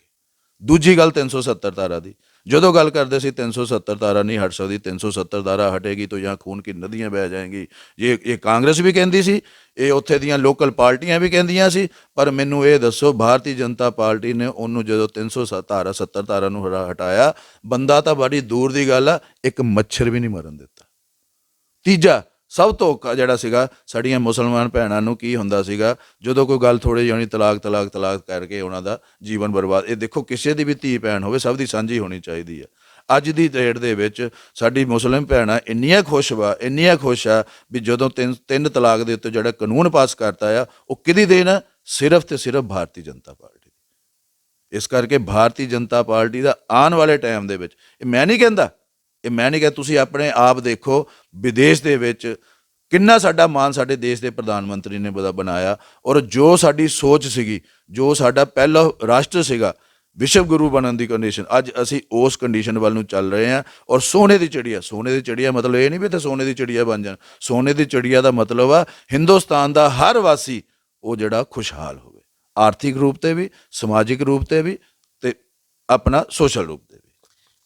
ਦੂਜੀ ਗੱਲ 370 ਧਾਰਾ ਦੀ, ਜਦੋਂ ਗੱਲ ਕਰਦੇ ਸੀ 370 ਧਾਰਾ ਨਹੀਂ ਹਟ ਸਕਦੀ, 370 ਧਾਰਾ ਹਟੇਗੀ ਤਾਂ यहाँ खून की नदियाँ बह जाएंगी, ਇਹ ਕਾਂਗਰਸ ਵੀ ਕਹਿੰਦੀ ਸੀ, ਇਹ ਉੱਥੇ ਦੀਆਂ ਲੋਕਲ ਪਾਰਟੀਆਂ ਵੀ ਕਹਿੰਦੀਆਂ ਸੀ। ਪਰ ਮੈਨੂੰ ਇਹ ਦੱਸੋ, ਭਾਰਤੀ ਜਨਤਾ ਪਾਰਟੀ ਨੇ ਉਹਨੂੰ ਜਦੋਂ 370 ਧਾਰਾ ਨੂੰ ਹਟਾਇਆ, ਬੰਦਾ ਤਾਂ ਬੜੀ ਦੂਰ ਦੀ ਗੱਲ ਆ, ਇੱਕ ਮੱਛਰ ਵੀ ਨਹੀਂ ਮਰਨ ਦਿੱਤਾ। ਤੀਜਾ ਸਭ ਤੋਂ ਜਿਹੜਾ ਸੀਗਾ, ਸਾਡੀਆਂ ਮੁਸਲਮਾਨ ਭੈਣਾਂ ਨੂੰ ਕੀ ਹੁੰਦਾ ਸੀਗਾ, ਜਦੋਂ ਕੋਈ ਗੱਲ ਥੋੜ੍ਹੀ ਜਿਹੀ ਤਲਾਕ ਕਰਕੇ ਉਹਨਾਂ ਦਾ ਜੀਵਨ ਬਰਬਾਦ। ਇਹ ਦੇਖੋ, ਕਿਸੇ ਦੀ ਵੀ ਧੀ ਭੈਣ ਹੋਵੇ, ਸਭ ਦੀ ਸਾਂਝੀ ਹੋਣੀ ਚਾਹੀਦੀ ਆ। ਅੱਜ ਦੀ ਡੇਟ ਦੇ ਵਿੱਚ ਸਾਡੀ ਮੁਸਲਿਮ ਭੈਣਾਂ ਇੰਨੀਆਂ ਖੁਸ਼ ਆ ਵੀ ਜਦੋਂ ਤਿੰਨ ਤਲਾਕ ਦੇ ਉੱਤੇ ਜਿਹੜਾ ਕਾਨੂੰਨ ਪਾਸ ਕਰਤਾ ਆ, ਉਹ ਕਿਹਦੀ ਦੇਣ ਆ? ਸਿਰਫ ਤੇ ਸਿਰਫ ਭਾਰਤੀ ਜਨਤਾ ਪਾਰਟੀ ਦੀ। ਇਸ ਕਰਕੇ ਭਾਰਤੀ ਜਨਤਾ ਪਾਰਟੀ ਦਾ ਆਉਣ ਵਾਲੇ ਟਾਈਮ ਦੇ ਵਿੱਚ, ਇਹ ਮੈਂ ਨਹੀਂ ਕਹਿੰਦਾ, ਤੁਸੀਂ ਆਪਣੇ ਆਪ ਦੇਖੋ ਵਿਦੇਸ਼ ਦੇ ਵਿੱਚ ਕਿੰਨਾ ਸਾਡਾ ਮਾਣ ਸਾਡੇ ਦੇਸ਼ ਦੇ ਪ੍ਰਧਾਨ ਮੰਤਰੀ ਨੇ ਬਣਾਇਆ, ਔਰ ਜੋ ਸਾਡੀ ਸੋਚ ਸੀਗੀ, ਜੋ ਸਾਡਾ ਪਹਿਲਾ ਰਾਸ਼ਟਰ ਸੀਗਾ ਵਿਸ਼ਵ ਗੁਰੂ ਬਣਨ ਦੀ ਕੰਡੀਸ਼ਨ, ਅੱਜ ਅਸੀਂ ਉਸ ਕੰਡੀਸ਼ਨ ਵੱਲ ਨੂੰ ਚੱਲ ਰਹੇ ਹਾਂ। ਔਰ ਸੋਨੇ ਦੀ ਚਿੜੀਆ ਮਤਲਬ ਇਹ ਨਹੀਂ ਵੀ ਇੱਥੇ ਸੋਨੇ ਦੀ ਚਿੜੀਆ ਬਣ ਜਾਣ। ਸੋਨੇ ਦੀ ਚਿੜੀਆ ਦਾ ਮਤਲਬ ਆ ਹਿੰਦੁਸਤਾਨ ਦਾ ਹਰ ਵਾਸੀ ਉਹ ਜਿਹੜਾ ਖੁਸ਼ਹਾਲ ਹੋਵੇ, ਆਰਥਿਕ ਰੂਪ ਤੇ ਵੀ, ਸਮਾਜਿਕ ਰੂਪ ਤੇ ਵੀ, ਤੇ ਆਪਣਾ ਸੋਸ਼ਲ ਰੂਪ ਤੇ ਵੀ।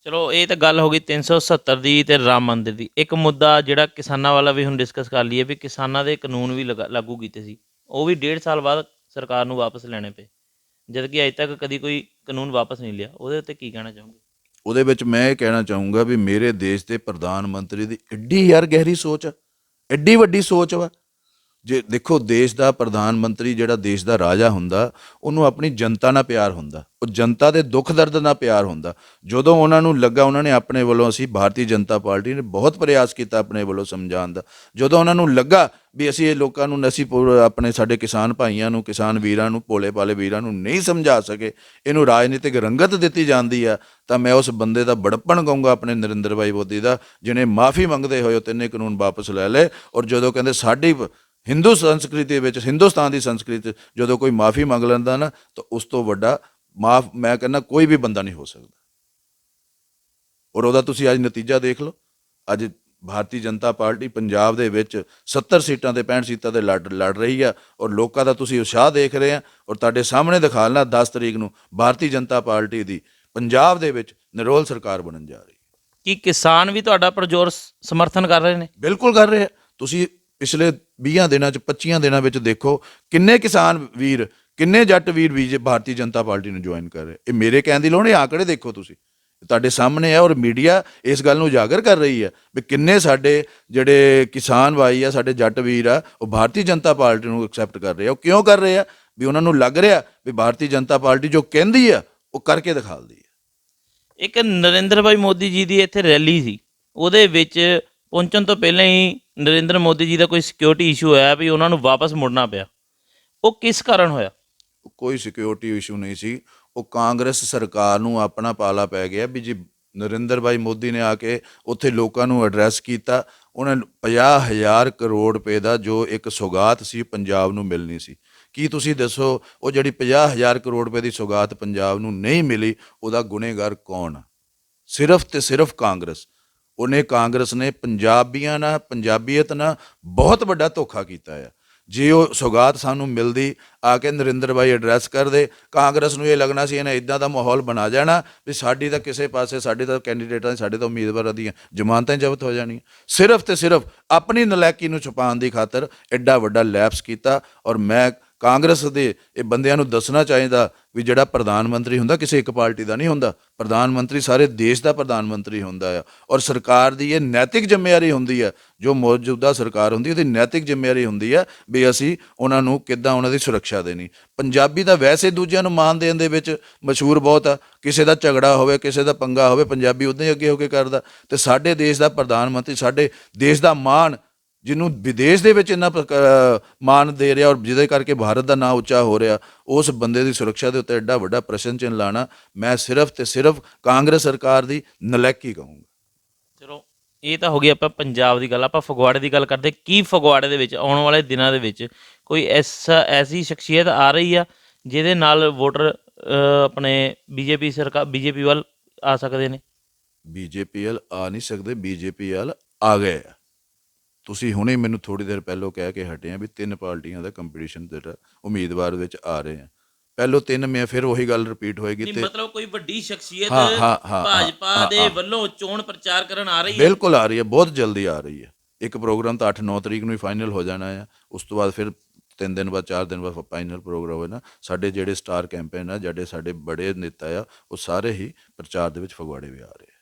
ਚਲੋ ਇਹ ਤਾਂ ਗੱਲ ਹੋ ਗਈ 370 ਦੀ ਤੇ ਰਾਮ ਮੰਦਿਰ ਦੀ। ਇੱਕ ਮੁੱਦਾ ਜਿਹੜਾ ਕਿਸਾਨਾਂ ਵਾਲਾ ਵੀ ਹੁਣ ਡਿਸਕਸ ਕਰ ਲਈਏ, ਵੀ ਕਿਸਾਨਾਂ ਦੇ ਕਾਨੂੰਨ ਵੀ ਲਾਗੂ ਕੀਤੇ ਸੀ, ਉਹ ਵੀ 1.5 ਸਾਲ ਬਾਅਦ ਸਰਕਾਰ ਨੂੰ ਵਾਪਸ ਲੈਣੇ ਪਏ, ਜਦ ਕਿ ਅਜੇ ਤੱਕ ਕਦੀ ਕੋਈ ਕਾਨੂੰਨ ਵਾਪਸ ਨਹੀਂ ਲਿਆ। ਉਹਦੇ ਉੱਤੇ ਕੀ ਕਹਿਣਾ ਚਾਹੋਗੇ? ਉਹਦੇ ਵਿੱਚ ਮੈਂ ਇਹ ਕਹਿਣਾ ਚਾਹੂੰਗਾ ਵੀ ਮੇਰੇ ਦੇਸ਼ ਦੇ ਪ੍ਰਧਾਨ ਮੰਤਰੀ ਦੀ ਐਡੀ ਗਹਿਰੀ ਸੋਚ ਆ, ਐਡੀ ਵੱਡੀ ਸੋਚ ਵਾ। ਜੇ ਦੇਖੋ, ਦੇਸ਼ ਦਾ ਪ੍ਰਧਾਨ ਮੰਤਰੀ ਜਿਹੜਾ ਦੇਸ਼ ਦਾ ਰਾਜਾ ਹੁੰਦਾ, ਉਹਨੂੰ ਆਪਣੀ ਜਨਤਾ ਨਾਲ ਪਿਆਰ ਹੁੰਦਾ, ਉਹ ਜਨਤਾ ਦੇ ਦੁੱਖ ਦਰਦ ਨਾਲ ਪਿਆਰ ਹੁੰਦਾ। ਜਦੋਂ ਉਹਨਾਂ ਨੂੰ ਲੱਗਾ, ਉਹਨਾਂ ਨੇ ਆਪਣੇ ਵੱਲੋਂ, ਅਸੀਂ ਭਾਰਤੀ ਜਨਤਾ ਪਾਰਟੀ ਨੇ ਬਹੁਤ ਪ੍ਰਯਾਸ ਕੀਤਾ ਆਪਣੇ ਵੱਲੋਂ ਸਮਝਾਉਣ ਦਾ, ਜਦੋਂ ਉਹਨਾਂ ਨੂੰ ਲੱਗਾ ਵੀ ਅਸੀਂ ਇਹ ਲੋਕਾਂ ਨੂੰ, ਅਸੀਂ ਆਪਣੇ ਸਾਡੇ ਕਿਸਾਨ ਭਾਈਆਂ ਨੂੰ, ਕਿਸਾਨ ਵੀਰਾਂ ਨੂੰ, ਭੋਲੇ ਭਾਲੇ ਵੀਰਾਂ ਨੂੰ ਨਹੀਂ ਸਮਝਾ ਸਕੇ, ਇਹਨੂੰ ਰਾਜਨੀਤਿਕ ਰੰਗਤ ਦਿੱਤੀ ਜਾਂਦੀ ਆ, ਤਾਂ ਮੈਂ ਉਸ ਬੰਦੇ ਦਾ ਬੜਪਣ ਕਹੂੰਗਾ, ਆਪਣੇ ਨਰਿੰਦਰ ਭਾਈ ਮੋਦੀ ਦਾ, ਜਿਹਨੇ ਮਾਫੀ ਮੰਗਦੇ ਹੋਏ ਉਹ ਤਿੰਨੇ ਕਾਨੂੰਨ ਵਾਪਸ ਲੈ ਲਏ। ਔਰ ਜਦੋਂ ਕਹਿੰਦੇ ਸਾਡੀ ਹਿੰਦੂ ਸੰਸਕ੍ਰਿਤੀ ਵਿੱਚ, ਹਿੰਦੁਸਤਾਨ ਦੀ ਸੰਸਕ੍ਰਿਤੀ ਜਦੋਂ ਕੋਈ ਮਾਫੀ ਮੰਗ ਲੈਂਦਾ ਨਾ, ਤਾਂ ਉਸ ਤੋਂ ਵੱਡਾ ਮੈਂ ਕਹਿੰਦਾ ਕੋਈ ਵੀ ਬੰਦਾ ਨਹੀਂ ਹੋ ਸਕਦਾ। ਔਰ ਉਹਦਾ ਤੁਸੀਂ ਅੱਜ ਨਤੀਜਾ ਦੇਖ ਲਓ। ਅੱਜ ਭਾਰਤੀ ਜਨਤਾ ਪਾਰਟੀ ਪੰਜਾਬ ਦੇ ਵਿੱਚ 70 ਸੀਟਾਂ ਤੇ 65 ਸੀਟਾਂ ਤੇ ਲੜ ਰਹੀ ਆ, ਔਰ ਲੋਕਾਂ ਦਾ ਤੁਸੀਂ ਉਤਸ਼ਾਹ ਦੇਖ ਰਹੇ ਆ। ਔਰ ਤੁਹਾਡੇ ਸਾਹਮਣੇ ਦਿਖਾਲਣਾ 10 ਤਰੀਕ ਨੂੰ ਭਾਰਤੀ ਜਨਤਾ ਪਾਰਟੀ ਦੀ ਪੰਜਾਬ ਦੇ ਵਿੱਚ ਨਿਰੋਲ ਸਰਕਾਰ ਬਣਨ ਜਾ ਰਹੀ ਹੈ। ਕੀ ਕਿਸਾਨ ਵੀ ਤੁਹਾਡਾ ਪ੍ਰਜੋਰ ਸਮਰਥਨ ਕਰ ਰਹੇ ਨੇ? ਬਿਲਕੁਲ ਕਰ ਰਹੇ ਆ। ਤੁਸੀਂ ਪਿਛਲੇ 20 ਦਿਨਾਂ 'ਚ 25 ਦਿਨਾਂ ਵਿੱਚ ਦੇਖੋ ਕਿੰਨੇ ਕਿਸਾਨ ਵੀਰ, ਕਿੰਨੇ ਜੱਟ ਵੀਰ ਵੀ ਭਾਰਤੀ ਜਨਤਾ ਪਾਰਟੀ ਨੂੰ ਜੁਆਇਨ ਕਰ ਰਹੇ। ਇਹ ਮੇਰੇ ਕਹਿਣ ਦੀ ਲੋੜ ਨਹੀਂ, ਆંકੜੇ ਦੇਖੋ ਤੁਸੀਂ, ਤੁਹਾਡੇ ਸਾਹਮਣੇ ਹੈ, ਔਰ ਮੀਡੀਆ ਇਸ ਗੱਲ ਨੂੰ ਉਜਾਗਰ ਕਰ ਰਹੀ ਹੈ ਵੀ ਕਿੰਨੇ ਸਾਡੇ ਜਿਹੜੇ ਕਿਸਾਨ ਭਾਈ ਆ, ਸਾਡੇ ਜੱਟ ਵੀਰ ਆ, ਉਹ ਭਾਰਤੀ ਜਨਤਾ ਪਾਰਟੀ ਨੂੰ ਐਕਸੈਪਟ ਕਰ ਰਹੇ ਆ। ਉਹ ਕਿਉਂ ਕਰ ਰਹੇ ਆ? ਵੀ ਉਹਨਾਂ ਨੂੰ ਲੱਗ ਰਿਹਾ ਵੀ ਭਾਰਤੀ ਜਨਤਾ ਪਾਰਟੀ ਜੋ ਕਹਿੰਦੀ ਆ ਉਹ ਕਰਕੇ ਦਿਖਾਉਂਦੀ ਹੈ। ਇੱਕ ਨਰਿੰਦਰ ਭਾਈ ਮੋਦੀ ਜੀ ਦੀ ਇੱਥੇ ਰੈਲੀ ਸੀ, ਉਹਦੇ ਵਿੱਚ ਪਹੁੰਚਣ ਤੋਂ ਪਹਿਲਾਂ ਹੀ ਨਰਿੰਦਰ ਮੋਦੀ ਜੀ ਦਾ ਕੋਈ ਸਿਕਿਉਰਿਟੀ ਇਸ਼ੂ ਹੋਇਆ ਵੀ ਉਹਨਾਂ ਨੂੰ ਵਾਪਸ ਮੁੜਨਾ ਪਿਆ। ਉਹ ਕਿਸ ਕਾਰਨ ਹੋਇਆ? ਕੋਈ ਸਿਕਿਉਰਿਟੀ ਇਸ਼ੂ ਨਹੀਂ ਸੀ। ਉਹ ਕਾਂਗਰਸ ਸਰਕਾਰ ਨੂੰ ਆਪਣਾ ਪਾਲਾ ਪੈ ਗਿਆ ਵੀ ਜੀ ਨਰਿੰਦਰ ਭਾਈ ਮੋਦੀ ਨੇ ਆ ਕੇ ਉੱਥੇ ਲੋਕਾਂ ਨੂੰ ਐਡਰੈਸ ਕੀਤਾ। ਉਹਨਾਂ 50,000 ਕਰੋੜ ਰੁਪਏ ਦਾ ਜੋ ਇੱਕ ਸੌਗਾਤ ਸੀ ਪੰਜਾਬ ਨੂੰ ਮਿਲਣੀ ਸੀ। ਕੀ ਤੁਸੀਂ ਦੱਸੋ ਉਹ ਜਿਹੜੀ 50,000 ਕਰੋੜ ਰੁਪਏ ਦੀ ਸੌਗਾਤ ਪੰਜਾਬ ਨੂੰ ਨਹੀਂ ਮਿਲੀ, ਉਹਦਾ ਗੁਨੇਗਾਰ ਕੌਣ ਆ? ਸਿਰਫ ਤੇ ਸਿਰਫ ਕਾਂਗਰਸ। ਕਾਂਗਰਸ ਨੇ ਪੰਜਾਬੀਆਂ ਨਾਲ, ਪੰਜਾਬੀਅਤ ਨਾਲ ਬਹੁਤ ਵੱਡਾ ਧੋਖਾ ਕੀਤਾ ਆ। ਜੇ ਉਹ ਸੌਗਾਤ ਸਾਨੂੰ ਮਿਲਦੀ, ਆ ਕੇ ਨਰਿੰਦਰ ਭਾਈ ਐਡਰੈਸ ਕਰਦੇ, ਕਾਂਗਰਸ ਨੂੰ ਇਹ ਲੱਗਣਾ ਸੀ ਇਹਨੇ ਇੱਦਾਂ ਦਾ ਮਾਹੌਲ ਬਣਾ ਜਾਣਾ ਵੀ ਸਾਡੀ ਤਾਂ ਕਿਸੇ ਪਾਸੇ, ਸਾਡੇ ਤਾਂ ਕੈਂਡੀਡੇਟਾਂ, ਸਾਡੇ ਤਾਂ ਉਮੀਦਵਾਰਾਂ ਦੀਆਂ ਜ਼ਮਾਨਤਾਂ ਜ਼ਬਤ ਹੋ ਜਾਣੀਆਂ। ਸਿਰਫ ਤੇ ਸਿਰਫ ਆਪਣੀ ਨਲਾਇਕੀ ਨੂੰ ਛੁਪਾਉਣ ਦੀ ਖਾਤਰ ਐਡਾ ਵੱਡਾ ਲੈਪਸ ਕੀਤਾ। ਔਰ ਮੈਂ ਕਾਂਗਰਸ ਦੇ ਇਹ ਬੰਦਿਆਂ ਨੂੰ ਦੱਸਣਾ ਚਾਹੀਦਾ ਵੀ ਜਿਹੜਾ ਪ੍ਰਧਾਨ ਮੰਤਰੀ ਹੁੰਦਾ ਕਿਸੇ ਇੱਕ ਪਾਰਟੀ ਦਾ ਨਹੀਂ ਹੁੰਦਾ। ਪ੍ਰਧਾਨ ਮੰਤਰੀ ਸਾਰੇ ਦੇਸ਼ ਦਾ ਪ੍ਰਧਾਨ ਮੰਤਰੀ ਹੁੰਦਾ ਆ। ਔਰ ਸਰਕਾਰ ਦੀ ਇਹ ਨੈਤਿਕ ਜ਼ਿੰਮੇਵਾਰੀ ਹੁੰਦੀ ਹੈ, ਜੋ ਮੌਜੂਦਾ ਸਰਕਾਰ ਹੁੰਦੀ ਉਹਦੀ ਨੈਤਿਕ ਜ਼ਿੰਮੇਵਾਰੀ ਹੁੰਦੀ ਹੈ ਵੀ ਅਸੀਂ ਉਹਨਾਂ ਨੂੰ ਕਿੱਦਾਂ ਉਹਨਾਂ ਦੀ ਸੁਰੱਖਿਆ ਦੇਣੀ। ਪੰਜਾਬੀ ਤਾਂ ਵੈਸੇ ਦੂਜਿਆਂ ਨੂੰ ਮਾਣ ਦੇਣ ਦੇ ਵਿੱਚ ਮਸ਼ਹੂਰ ਬਹੁਤ ਆ। ਕਿਸੇ ਦਾ ਝਗੜਾ ਹੋਵੇ, ਕਿਸੇ ਦਾ ਪੰਗਾ ਹੋਵੇ, ਪੰਜਾਬੀ ਉੱਦਾਂ ਹੀ ਅੱਗੇ ਹੋ ਕੇ ਕਰਦਾ। ਤੇ ਸਾਡੇ ਦੇਸ਼ ਦਾ ਪ੍ਰਧਾਨ ਮੰਤਰੀ, ਸਾਡੇ ਦੇਸ਼ ਦਾ ਮਾਣ, ਜਿਹਨੂੰ ਵਿਦੇਸ਼ ਦੇ ਵਿੱਚ ਇੰਨਾ ਮਾਣ ਦੇ ਰਿਹਾ ਔਰ ਜਿਹਦੇ ਕਰਕੇ ਭਾਰਤ ਦਾ ਨਾਂ ਉੱਚਾ ਹੋ ਰਿਹਾ, ਉਸ ਬੰਦੇ ਦੀ ਸੁਰੱਖਿਆ ਦੇ ਉੱਤੇ ਐਡਾ ਵੱਡਾ ਪ੍ਰਸ਼ਨ ਚਿੰਨ੍ਹ ਲਾਣਾ, ਮੈਂ ਸਿਰਫ ਤੇ ਸਿਰਫ ਕਾਂਗਰਸ ਸਰਕਾਰ ਦੀ ਨਲਾਇਕੀ ਕਹੂੰਗਾ। ਚਲੋ ਇਹ ਤਾਂ ਹੋ ਗਈ ਆਪਾਂ ਪੰਜਾਬ ਦੀ ਗੱਲ। ਆਪਾਂ ਫਗਵਾੜੇ ਦੀ ਗੱਲ ਕਰਦੇ। ਕੀ ਫਗਵਾੜੇ ਦੇ ਵਿੱਚ ਆਉਣ ਵਾਲੇ ਦਿਨਾਂ ਦੇ ਵਿੱਚ ਕੋਈ ਐਸੀ ਸ਼ਖਸੀਅਤ ਆ ਰਹੀ ਆ ਜਿਹਦੇ ਨਾਲ ਵੋਟਰ ਆਪਣੇ ਬੀਜੇਪੀ ਸਰਕਾਰ, ਬੀਜੇਪੀ ਵੱਲ ਆ ਸਕਦੇ ਨੇ? ਬੀਜੇਪੀ ਵੱਲ ਆ ਨਹੀਂ ਸਕਦੇ, ਬੀਜੇਪੀ ਵੱਲ ਆ ਗਏ ਆ। ਤੁਸੀਂ ਹੁਣੇ ਮੈਨੂੰ ਥੋੜ੍ਹੀ ਦੇਰ ਪਹਿਲੋਂ ਕਹਿ ਕੇ ਹਟੇ ਆ ਵੀ 3 ਪਾਰਟੀਆਂ ਦਾ ਕੰਪੀਟੀਸ਼ਨ ਜਿਹੜਾ ਉਮੀਦਵਾਰ ਵਿੱਚ ਆ ਰਹੇ ਆ। ਪਹਿਲੋਂ 3 ਮੈਂ ਫਿਰ ਉਹੀ ਗੱਲ ਰਿਪੀਟ ਹੋਏਗੀ। ਤੇ ਮਤਲਬ ਕੋਈ ਵੱਡੀ ਸ਼ਖਸੀਅਤ ਹਾਂ ਭਾਜਪਾ ਦੇ ਵੱਲੋਂ ਚੋਣ ਪ੍ਰਚਾਰ ਕਰਨ ਆ ਰਹੀ ਹੈ? ਬਿਲਕੁਲ ਆ ਰਹੀ ਹੈ, ਬਹੁਤ ਜਲਦੀ ਆ ਰਹੀ ਹੈ। ਇੱਕ ਪ੍ਰੋਗਰਾਮ ਤਾਂ 8-9 ਤਰੀਕ ਨੂੰ ਹੀ ਫਾਈਨਲ ਹੋ ਜਾਣਾ ਆ। ਉਸ ਤੋਂ ਬਾਅਦ ਫਿਰ 3 ਦਿਨ ਬਾਅਦ, 4 ਦਿਨ ਬਾਅਦ ਫਾਈਨਲ ਪ੍ਰੋਗਰਾਮ ਹੋਏ ਨਾ। ਸਾਡੇ ਜਿਹੜੇ ਸਟਾਰ ਕੈਂਪੇਨ ਆ, ਜਿਹੜੇ ਸਾਡੇ ਬੜੇ ਨੇਤਾ ਆ, ਉਹ ਸਾਰੇ ਹੀ ਪ੍ਰਚਾਰ ਦੇ ਵਿੱਚ ਫਗਵਾੜੇ ਵੀ ਆ ਰਹੇ ਆ।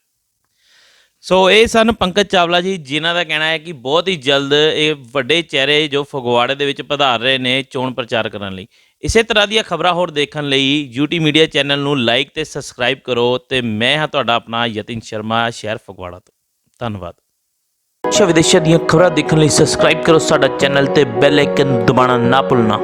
ਸੋ ਇਹ ਸਨ ਪੰਕਜ ਚਾਵਲਾ ਜੀ, ਜਿਨ੍ਹਾਂ ਦਾ ਕਹਿਣਾ ਹੈ ਕਿ ਬਹੁਤ ਹੀ ਜਲਦ ਇਹ ਵੱਡੇ ਚਿਹਰੇ ਜੋ ਫਗਵਾੜੇ ਦੇ ਵਿੱਚ ਪਧਾਰ ਰਹੇ ਨੇ ਚੋਣ ਪ੍ਰਚਾਰ ਕਰਨ ਲਈ। ਇਸੇ ਤਰ੍ਹਾਂ ਦੀਆਂ ਖਬਰਾਂ ਹੋਰ ਦੇਖਣ ਲਈ ਯੂਟੀ ਮੀਡੀਆ ਚੈਨਲ ਨੂੰ ਲਾਈਕ ਤੇ ਸਬਸਕ੍ਰਾਈਬ ਕਰੋ। ਤੇ ਮੈਂ ਹਾਂ ਤੁਹਾਡਾ ਆਪਣਾ ਯਤਿਨ ਸ਼ਰਮਾ, ਸ਼ਹਿਰ ਫਗਵਾੜਾ ਤੋਂ। ਧੰਨਵਾਦ। ਦੇਸ਼ ਵਿਦੇਸ਼ਾਂ ਦੀਆਂ ਖਬਰਾਂ ਦੇਖਣ ਲਈ ਸਬਸਕ੍ਰਾਈਬ ਕਰੋ ਸਾਡਾ ਚੈਨਲ ਤੇ ਬੈਲ ਆਈਕਨ ਦਬਾਉਣਾ ਨਾ ਭੁੱਲਣਾ।